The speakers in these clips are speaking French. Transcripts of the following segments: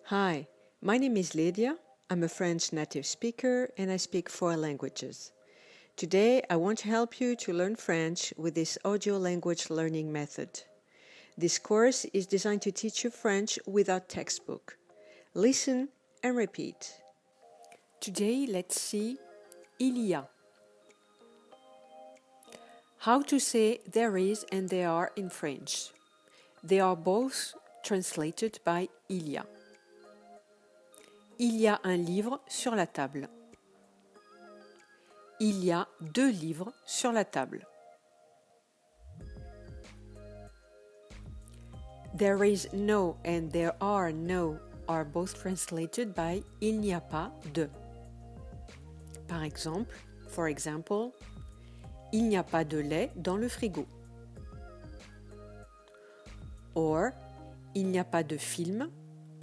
Hi, my name is Lydia. I'm a French native speaker and I speak 4 languages. Today, I want to help you to learn French with this audio language learning method. This course is designed to teach you French without textbook. Listen and repeat. Today, let's see il y a. How to say there is and there are in French. They are both translated by il y a. Il y a un livre sur la table. Il y a 2 livres sur la table. There is no and there are no are both translated by il n'y a pas de. Par exemple, for example, il n'y a pas de lait dans le frigo. Or, il n'y a pas de film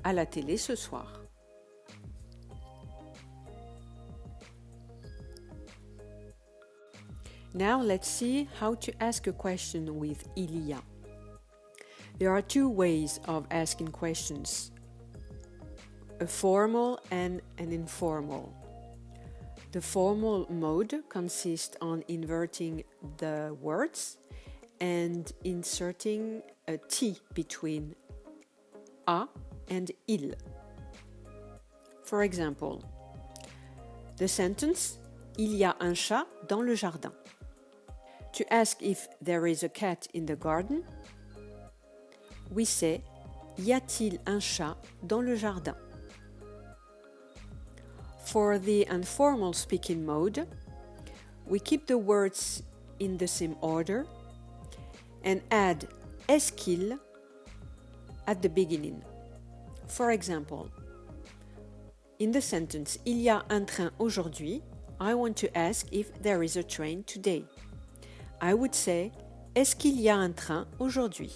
à la télé ce soir. Now let's see how to ask a question with il y a. There are 2 ways of asking questions, a formal and an informal. The formal mode consists on inverting the words and inserting a T between a and il. For example, the sentence il y a un chat dans le jardin. To ask if there is a cat in the garden, we say y a-t-il un chat dans le jardin? For the informal speaking mode, we keep the words in the same order and add est-ce qu'il at the beginning. For example, in the sentence il y a un train aujourd'hui, I want to ask if there is a train today. I would say est-ce qu'il y a un train aujourd'hui?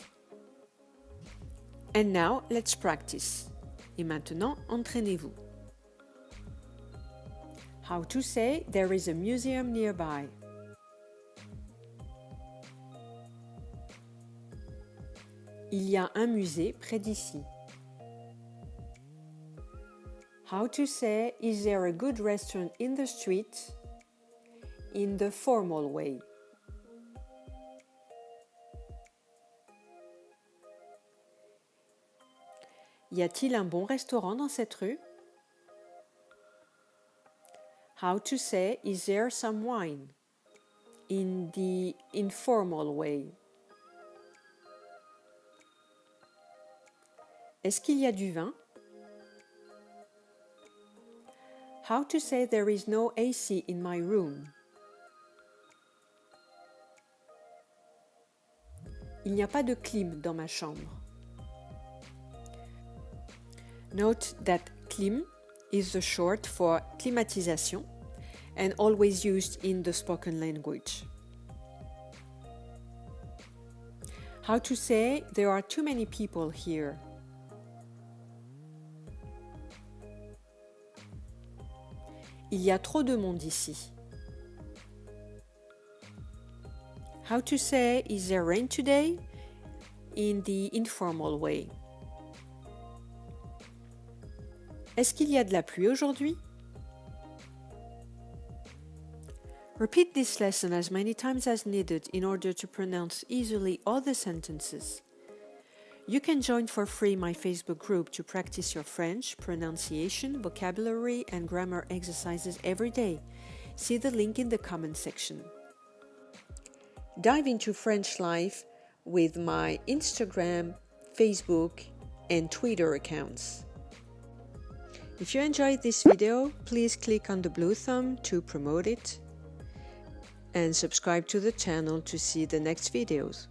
And now let's practice. Et maintenant, entraînez-vous. How to say there is a museum nearby. Il y a un musée près d'ici. How to say is there a good restaurant in the street in the formal way. Y a-t-il un bon restaurant dans cette rue? How to say is there some wine in the informal way. Est-ce qu'il y a du vin? How to say there is no AC in my room. Il n'y a pas de clim dans ma chambre. Note that clim is the short for climatisation and always used in the spoken language. How to say there are too many people here. Il y a trop de monde ici. How to say is there rain today in the informal way. Est-ce qu'il y a de la pluie aujourd'hui? Repeat this lesson as many times as needed in order to pronounce easily all the sentences. You can join for free my Facebook group to practice your French, pronunciation, vocabulary, and grammar exercises every day. See the link in the comment section. Dive into French life with my Instagram, Facebook, and Twitter accounts. If you enjoyed this video, please click on the blue thumb to promote it and subscribe to the channel to see the next videos.